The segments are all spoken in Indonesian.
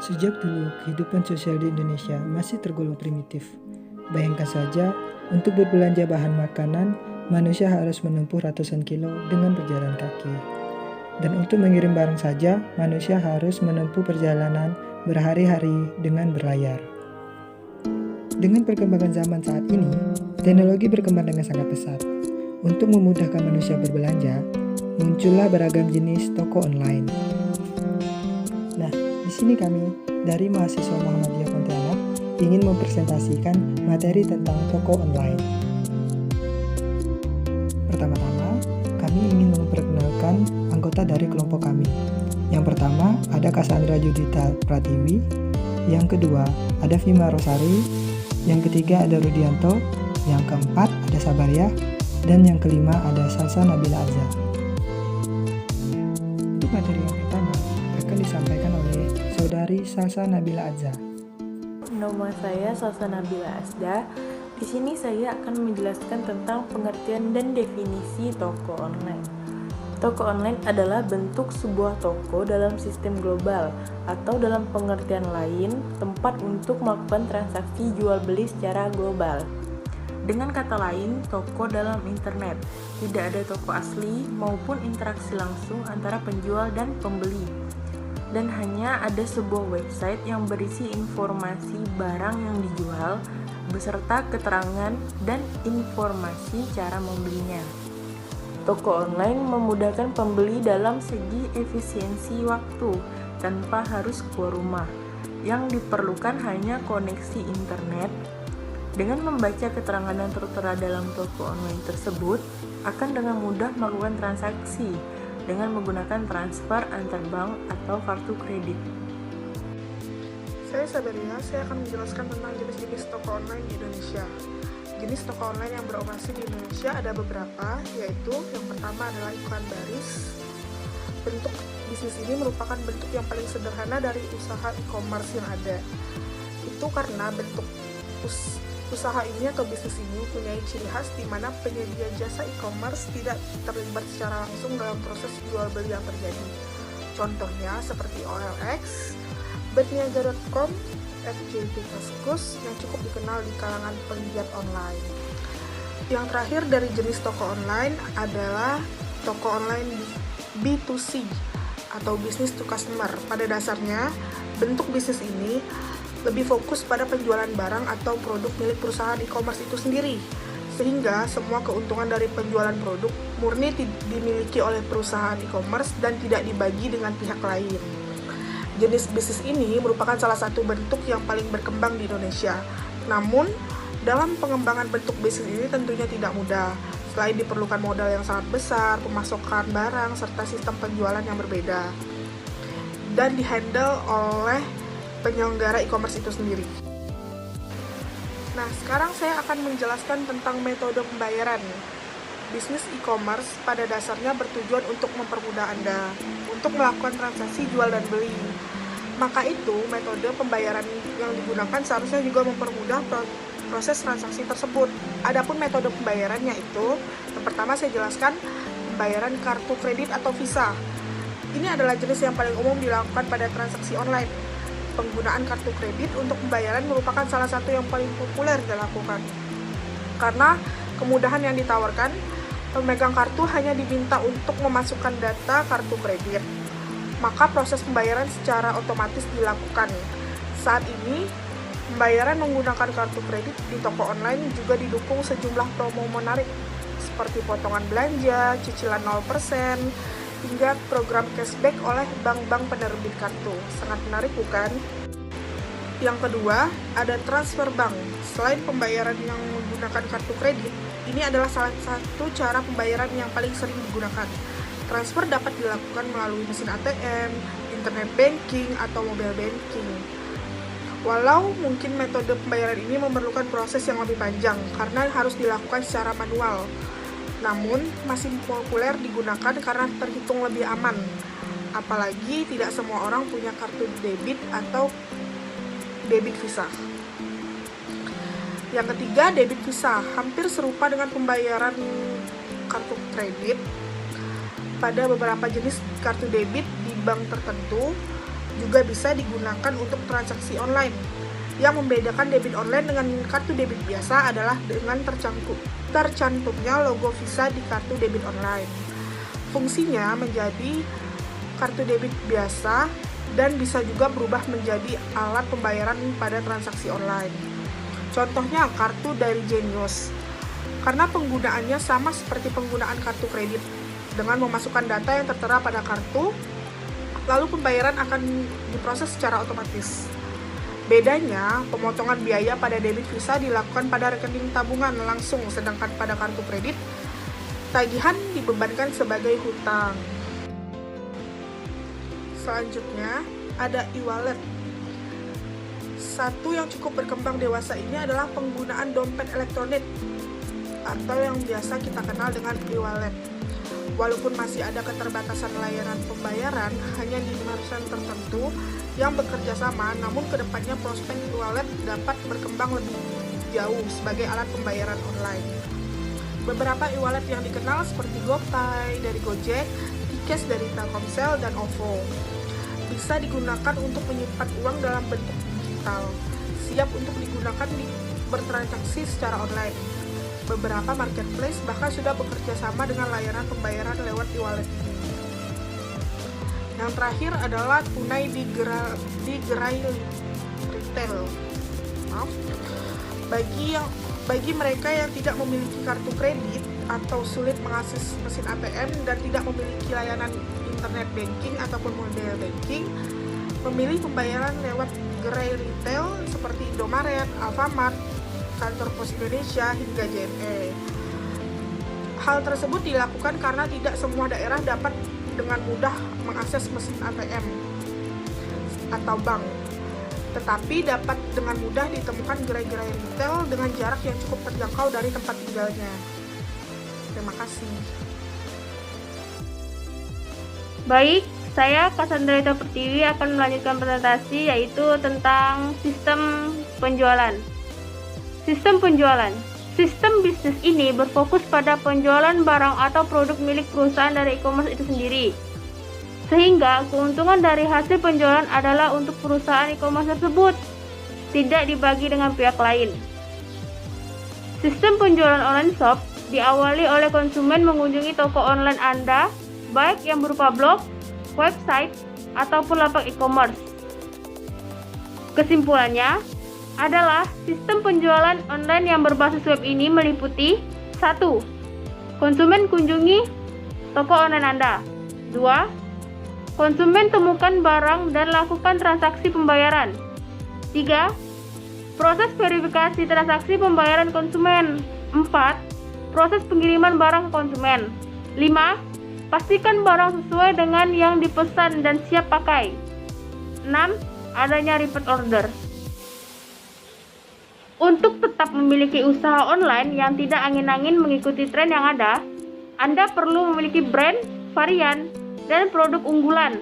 Sejak dulu, kehidupan sosial di Indonesia masih tergolong primitif. Bayangkan saja, untuk berbelanja bahan makanan, manusia harus menempuh ratusan kilo dengan berjalan kaki. Dan untuk mengirim barang saja, manusia harus menempuh perjalanan berhari-hari dengan berlayar. Dengan perkembangan zaman saat ini, teknologi berkembang dengan sangat pesat. Untuk memudahkan manusia berbelanja, muncullah beragam jenis toko online. Nah, di sini kami dari mahasiswa Muhammadiyah Pontianak ingin mempresentasikan materi tentang toko online. Pertama-tama, kami ingin memperkenalkan anggota dari kelompok kami. Yang pertama ada Cassandra Judita Pratiwi, yang kedua ada Vima Rosari, yang ketiga ada Rudianto, yang keempat ada Sabaria, dan yang kelima ada Salsa Nabila Azza. Untuk materi yang pertama akan disampaikan oleh Saudari Salsa Nabila Azza. Nama saya Salsa Nabila Azza. Di sini saya akan menjelaskan tentang pengertian dan definisi toko online. Toko online adalah bentuk sebuah toko dalam sistem global, atau dalam pengertian lain, tempat untuk melakukan transaksi jual beli secara global. Dengan kata lain, toko dalam internet. Tidak ada toko asli maupun interaksi langsung antara penjual dan pembeli. Dan hanya ada sebuah website yang berisi informasi barang yang dijual, beserta keterangan dan informasi cara membelinya. Toko online memudahkan pembeli dalam segi efisiensi waktu, tanpa harus keluar rumah. Yang diperlukan hanya koneksi internet. Dengan membaca keterangan yang tertera dalam toko online tersebut, akan dengan mudah melakukan transaksi dengan menggunakan transfer antar bank atau kartu kredit. Saya Sabaria, saya akan menjelaskan tentang jenis-jenis toko online di Indonesia. Jenis toko online yang beroperasi di Indonesia ada beberapa, yaitu yang pertama adalah iklan baris. Bentuk bisnis ini merupakan bentuk yang paling sederhana dari usaha e-commerce yang ada. Itu karena bentuk usaha ini atau bisnis ini mempunyai ciri khas di mana penyedia jasa e-commerce tidak terlibat secara langsung dalam proses jual beli yang terjadi. Contohnya seperti OLX, Betniaga.com, FJB Kaskus yang cukup dikenal di kalangan penggiat online. Yang terakhir dari jenis toko online adalah toko online B2C atau business to customer. Pada dasarnya, bentuk bisnis ini lebih fokus pada penjualan barang atau produk milik perusahaan e-commerce itu sendiri, sehingga semua keuntungan dari penjualan produk murni dimiliki oleh perusahaan e-commerce dan tidak dibagi dengan pihak lain. Jenis bisnis ini merupakan salah satu bentuk yang paling berkembang di Indonesia. Namun, dalam pengembangan bentuk bisnis ini tentunya tidak mudah. Selain diperlukan modal yang sangat besar, pemasaran barang, serta sistem penjualan yang berbeda, dan dihandle oleh penyelenggara e-commerce itu sendiri. Nah, sekarang saya akan menjelaskan tentang metode pembayaran. Bisnis e-commerce pada dasarnya bertujuan untuk mempermudah Anda untuk melakukan transaksi jual dan beli. Maka itu, metode pembayaran yang digunakan seharusnya juga mempermudah proses transaksi tersebut. Adapun metode pembayarannya itu, yang pertama saya jelaskan pembayaran kartu kredit atau Visa. Ini adalah jenis yang paling umum dilakukan pada transaksi online. Penggunaan kartu kredit untuk pembayaran merupakan salah satu yang paling populer dilakukan. Karena kemudahan yang ditawarkan, pemegang kartu hanya diminta untuk memasukkan data kartu kredit. Maka proses pembayaran secara otomatis dilakukan. Saat ini, pembayaran menggunakan kartu kredit di toko online juga didukung sejumlah promo menarik, seperti potongan belanja, cicilan 0%, hingga program cashback oleh bank-bank penerbit kartu. Sangat menarik bukan? Yang kedua, ada transfer bank. Selain pembayaran yang menggunakan kartu kredit, ini adalah salah satu cara pembayaran yang paling sering digunakan. Transfer dapat dilakukan melalui mesin ATM, internet banking, atau mobile banking. Walau mungkin metode pembayaran ini memerlukan proses yang lebih panjang karena harus dilakukan secara manual, namun masih populer digunakan karena terhitung lebih aman. Apalagi tidak semua orang punya kartu debit atau debit Visa. Yang ketiga, debit Visa hampir serupa dengan pembayaran kartu kredit. Pada beberapa jenis kartu debit di bank tertentu, juga bisa digunakan untuk transaksi online. Yang membedakan debit online dengan kartu debit biasa adalah dengan tercantumnya logo Visa di kartu debit online. Fungsinya menjadi kartu debit biasa dan bisa juga berubah menjadi alat pembayaran pada transaksi online. Contohnya kartu dari Genius. Karena penggunaannya sama seperti penggunaan kartu kredit, dengan memasukkan data yang tertera pada kartu, lalu pembayaran akan diproses secara otomatis. Bedanya, pemotongan biaya pada debit Visa dilakukan pada rekening tabungan langsung, sedangkan pada kartu kredit, tagihan dibebankan sebagai hutang. Selanjutnya, ada e-wallet. Satu yang cukup berkembang dewasa ini adalah penggunaan dompet elektronik, atau yang biasa kita kenal dengan e-wallet. Walaupun masih ada keterbatasan layanan pembayaran hanya di merchant tertentu yang bekerja sama, namun kedepannya prospek e-wallet dapat berkembang lebih jauh sebagai alat pembayaran online. Beberapa e-wallet yang dikenal seperti GoPay dari Gojek, Tikes dari Telkomsel, dan OVO bisa digunakan untuk menyimpan uang dalam bentuk digital, siap untuk digunakan bertransaksi secara online. Beberapa marketplace bahkan sudah bekerja sama dengan layanan pembayaran lewat e-wallet ini. Yang terakhir adalah tunai di gerai retail. Bagi mereka yang tidak memiliki kartu kredit atau sulit mengakses mesin ATM dan tidak memiliki layanan internet banking ataupun mobile banking, memilih pembayaran lewat gerai retail seperti Indomaret, Alfamart, Kantor Pos Indonesia, hingga JNE. Hal tersebut dilakukan karena tidak semua daerah dapat dengan mudah mengakses mesin ATM atau bank, tetapi dapat dengan mudah ditemukan gerai-gerai retail dengan jarak yang cukup terjangkau dari tempat tinggalnya. Terima kasih. Baik, saya Cassandra Pertiwi akan melanjutkan presentasi yaitu tentang sistem penjualan. Sistem penjualan. Sistem bisnis ini berfokus pada penjualan barang atau produk milik perusahaan dari e-commerce itu sendiri. Sehingga keuntungan dari hasil penjualan adalah untuk perusahaan e-commerce tersebut, tidak dibagi dengan pihak lain. Sistem penjualan online shop diawali oleh konsumen mengunjungi toko online Anda, baik yang berupa blog, website, ataupun lapak e-commerce. Kesimpulannya adalah sistem penjualan online yang berbasis web ini meliputi 1. Konsumen kunjungi toko online Anda. 2. Konsumen temukan barang dan lakukan transaksi pembayaran. 3. Proses verifikasi transaksi pembayaran konsumen. 4. Proses pengiriman barang ke konsumen. 5. Pastikan barang sesuai dengan yang dipesan dan siap pakai. 6. Adanya repeat order. Untuk tetap memiliki usaha online yang tidak angin-angin mengikuti tren yang ada, Anda perlu memiliki brand, varian, dan produk unggulan.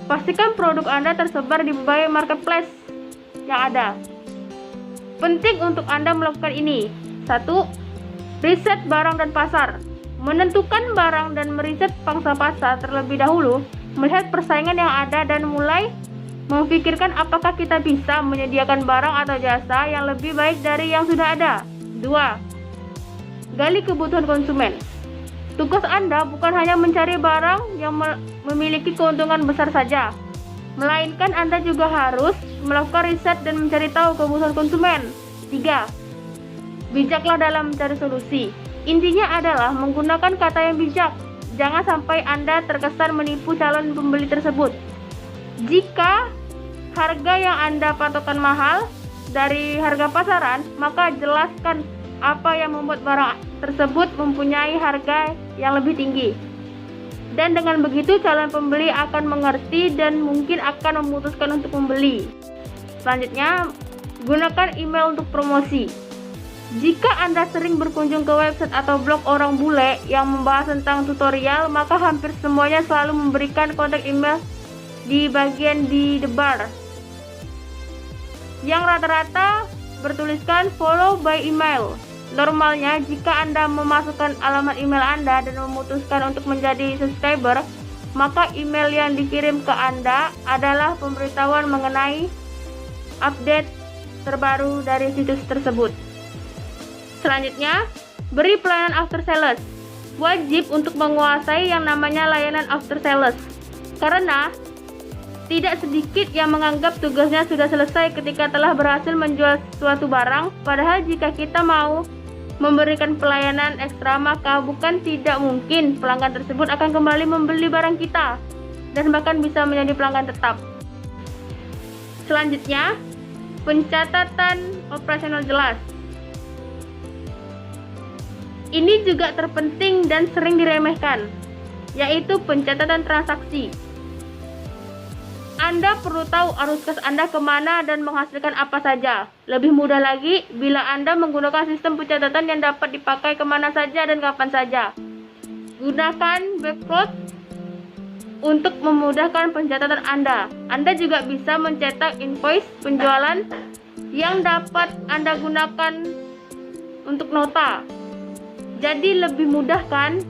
Pastikan produk Anda tersebar di berbagai marketplace yang ada. Penting untuk Anda melakukan ini. 1. Riset barang dan pasar. Menentukan barang dan meriset pangsa pasar terlebih dahulu, melihat persaingan yang ada dan mulai memikirkan apakah kita bisa menyediakan barang atau jasa yang lebih baik dari yang sudah ada. 2. Gali kebutuhan konsumen. Tugas Anda bukan hanya mencari barang yang memiliki keuntungan besar saja, melainkan Anda juga harus melakukan riset dan mencari tahu kebutuhan konsumen. 3. Bijaklah dalam mencari solusi. Intinya adalah menggunakan kata yang bijak. Jangan sampai Anda terkesan menipu calon pembeli tersebut. Jika harga yang Anda patokan mahal dari harga pasaran, maka jelaskan apa yang membuat barang tersebut mempunyai harga yang lebih tinggi. Dan dengan begitu calon pembeli akan mengerti dan mungkin akan memutuskan untuk membeli. Selanjutnya, gunakan email untuk promosi. Jika Anda sering berkunjung ke website atau blog orang bule yang membahas tentang tutorial, maka hampir semuanya selalu memberikan kontak email di bagian di the bar yang rata-rata bertuliskan follow by email. Normalnya, jika Anda memasukkan alamat email Anda dan memutuskan untuk menjadi subscriber, maka email yang dikirim ke Anda adalah pemberitahuan mengenai update terbaru dari situs tersebut. Selanjutnya, beri pelayanan after sales. Wajib untuk menguasai yang namanya layanan after sales, karena tidak sedikit yang menganggap tugasnya sudah selesai ketika telah berhasil menjual suatu barang, padahal jika kita mau memberikan pelayanan ekstra, maka bukan tidak mungkin pelanggan tersebut akan kembali membeli barang kita dan bahkan bisa menjadi pelanggan tetap. Selanjutnya, pencatatan operasional jelas. Ini juga terpenting dan sering diremehkan, yaitu pencatatan transaksi. Anda perlu tahu arus kas Anda kemana dan menghasilkan apa saja. Lebih mudah lagi bila Anda menggunakan sistem pencatatan yang dapat dipakai kemana saja dan kapan saja. Gunakan backplot untuk memudahkan pencatatan Anda. Anda juga bisa mencetak invoice penjualan yang dapat Anda gunakan untuk nota. Jadi lebih mudah kan?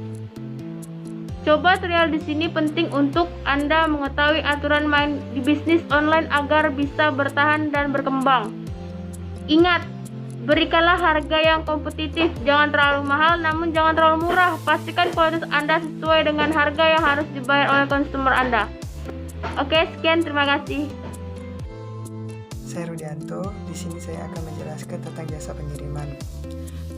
Coba trial di sini penting untuk Anda mengetahui aturan main di bisnis online agar bisa bertahan dan berkembang. Ingat, berikanlah harga yang kompetitif, jangan terlalu mahal namun jangan terlalu murah. Pastikan kualitas Anda sesuai dengan harga yang harus dibayar oleh konsumer Anda. Oke, sekian, terima kasih. Saya Rudianto, di sini saya akan menjelaskan tentang jasa pengiriman.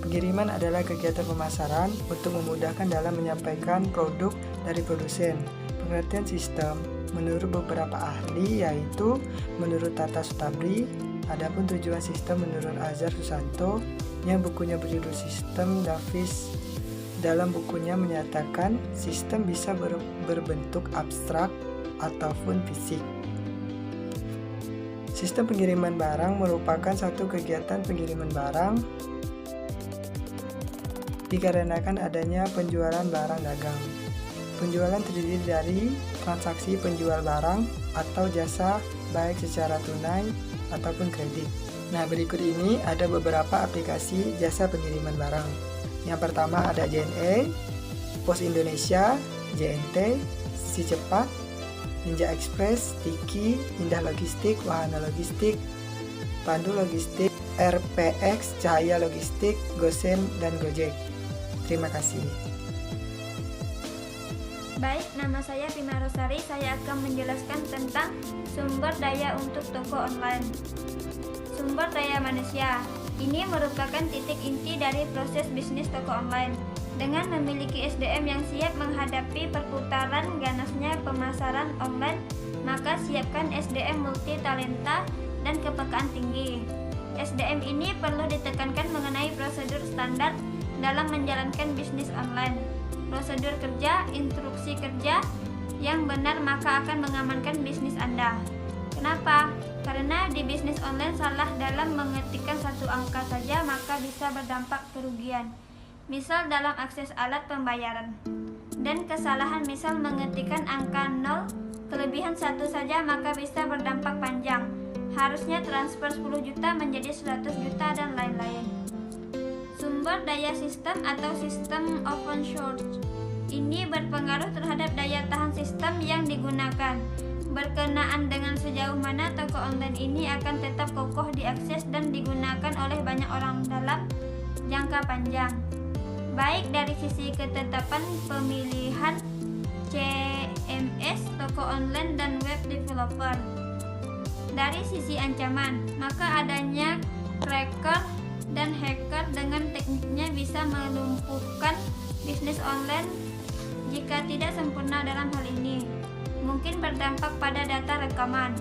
Pengiriman adalah kegiatan pemasaran untuk memudahkan dalam menyampaikan produk dari produsen. Pengertian sistem menurut beberapa ahli yaitu menurut Tata Sutabri, adapun tujuan sistem menurut Azhar Susanto yang bukunya berjudul Sistem Davis. Dalam bukunya menyatakan sistem bisa berbentuk abstrak ataupun fisik. Sistem pengiriman barang merupakan satu kegiatan pengiriman barang dikarenakan adanya penjualan barang dagang. Penjualan terdiri dari transaksi penjual barang atau jasa baik secara tunai ataupun kredit. Nah, berikut ini ada beberapa aplikasi jasa pengiriman barang. Yang pertama ada JNE, Pos Indonesia, JNT, Si Cepat, Ninja Express, Tiki, Indah Logistik, Wahana Logistik, Pandu Logistik, RPX, Cahaya Logistik, Gosen, dan Gojek. Terima kasih. Baik, nama saya Pima Rosari. Saya akan menjelaskan tentang sumber daya untuk toko online. Sumber daya manusia. Ini merupakan titik inti dari proses bisnis toko online. Dengan memiliki SDM yang siap menghadapi perputaran ganasnya pemasaran online, maka siapkan SDM multi talenta dan kepekaan tinggi. SDM ini perlu ditekankan mengenai prosedur standar dalam menjalankan bisnis online. Prosedur kerja, instruksi kerja yang benar maka akan mengamankan bisnis Anda. Kenapa? Karena di bisnis online salah dalam mengetikkan satu angka saja maka bisa berdampak kerugian. Misal dalam akses alat pembayaran. Dan kesalahan misal mengetikkan angka 0 kelebihan 1 saja maka bisa berdampak panjang. Harusnya transfer 10 juta menjadi 100 juta dan lain-lain. Sumber daya sistem atau sistem open source ini berpengaruh terhadap daya tahan sistem yang digunakan, berkenaan dengan sejauh mana toko online ini akan tetap kokoh diakses dan digunakan oleh banyak orang dalam jangka panjang, baik dari sisi ketetapan pemilihan CMS, toko online, dan web developer. Dari sisi ancaman, maka adanya cracker dan hacker dengan tekniknya bisa melumpuhkan bisnis online jika tidak sempurna dalam hal ini. Mungkin berdampak pada data rekaman.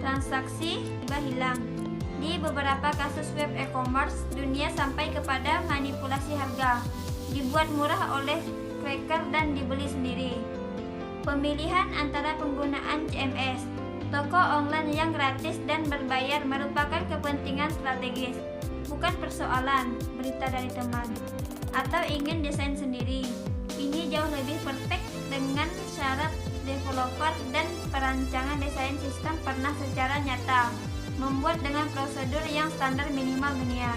Transaksi tiba hilang. Di beberapa kasus web e-commerce, dunia sampai kepada manipulasi harga, dibuat murah oleh cracker dan dibeli sendiri. Pemilihan antara penggunaan CMS, toko online yang gratis dan berbayar merupakan kepentingan strategis. Bukan persoalan berita dari teman atau ingin desain sendiri. Ini jauh lebih perfect dengan syarat developer dan perancangan desain sistem pernah secara nyata membuat dengan prosedur yang standar minimal dunia.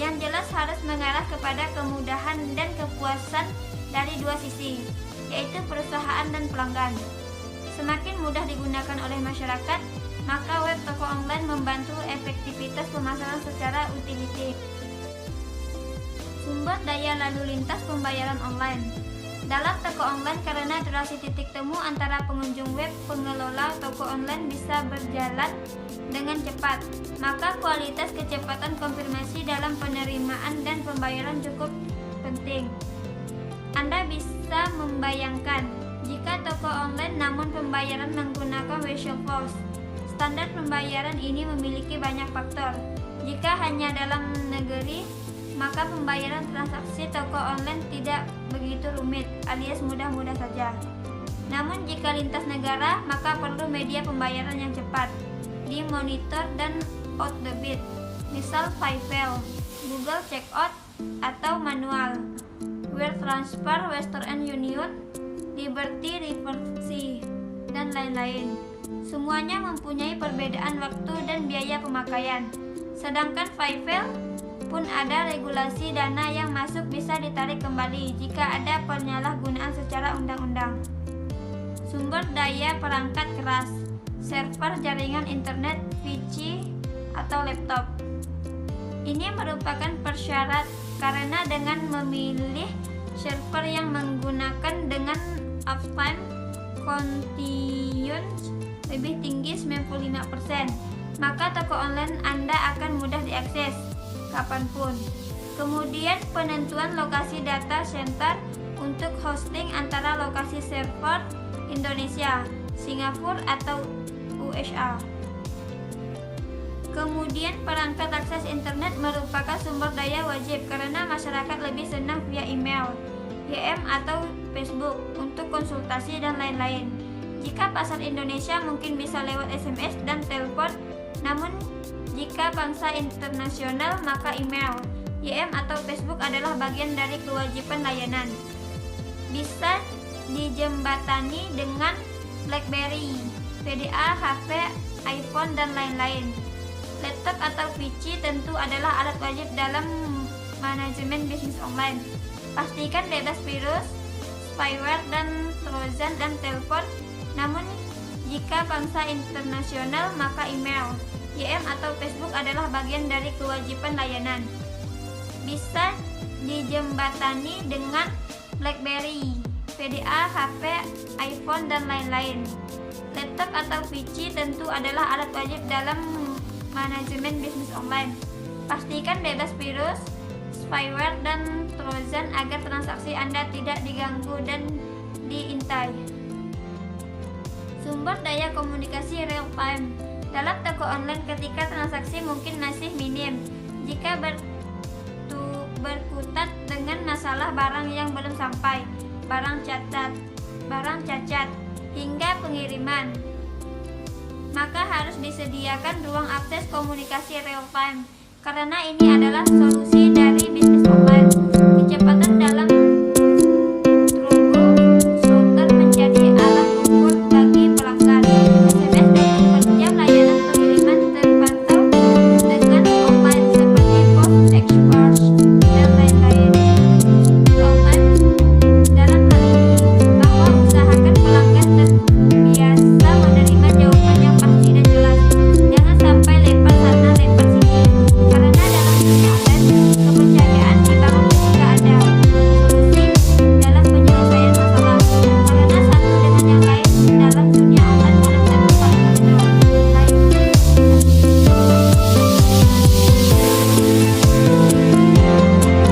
Yang jelas harus mengarah kepada kemudahan dan kepuasan dari dua sisi. yaitu perusahaan dan pelanggan. Semakin mudah digunakan oleh masyarakat, maka web toko online membantu efektivitas pemasaran secara utility. Sumber daya lalu lintas pembayaran online. Dalam toko online, karena durasi titik temu antara pengunjung web pengelola toko online bisa berjalan dengan cepat, maka kualitas kecepatan konfirmasi dalam penerimaan dan pembayaran cukup penting. Anda bisa membayangkan jika toko online namun pembayaran menggunakan Western Force. Standar pembayaran ini memiliki banyak faktor. Jika hanya dalam negeri, maka pembayaran transaksi toko online tidak begitu rumit alias mudah-mudah saja. Namun jika lintas negara, maka perlu media pembayaran yang cepat, dimonitor dan out debit, misal PayPal, Google Checkout atau manual, wire transfer, Western Union, Liberty Reverse, dan lain-lain. Semuanya mempunyai perbedaan waktu dan biaya pemakaian. Sedangkan PayPal pun ada regulasi dana yang masuk bisa ditarik kembali jika ada penyalahgunaan secara undang-undang. Sumber daya perangkat keras, server jaringan internet, PC, atau laptop. Ini merupakan persyarat karena dengan memilih server yang menggunakan dengan uptime continuous lebih tinggi 95%, maka toko online Anda akan mudah diakses kapanpun. Kemudian penentuan lokasi data center untuk hosting antara lokasi server Indonesia, Singapura atau USA. Kemudian perangkat akses internet merupakan sumber daya wajib karena masyarakat lebih senang via email, YM atau Facebook untuk konsultasi dan lain-lain. Jika pasar Indonesia mungkin bisa lewat SMS dan telepon, namun jika bangsa internasional maka email, YM atau Facebook adalah bagian dari kewajiban layanan. Bisa dijembatani dengan BlackBerry, PDA, HP, iPhone, dan lain-lain. Laptop atau PC tentu adalah alat wajib dalam manajemen bisnis online. Pastikan bebas virus, spyware, dan trojan dan telepon. Namun jika bangsa internasional maka email, YM atau Facebook adalah bagian dari kewajiban layanan. Bisa dijembatani dengan BlackBerry, PDA, HP, iPhone, dan lain-lain. Laptop atau PC tentu adalah alat wajib dalam manajemen bisnis online. Pastikan bebas virus, spyware, dan trojan agar transaksi Anda tidak diganggu dan diintai. Sumber daya komunikasi real time. Dalam toko online ketika transaksi mungkin masih minim jika berkutat dengan masalah barang yang belum sampai, barang cacat, hingga pengiriman, maka harus disediakan ruang akses komunikasi real time karena ini adalah solusi dari bisnis online. Kecepatan dalam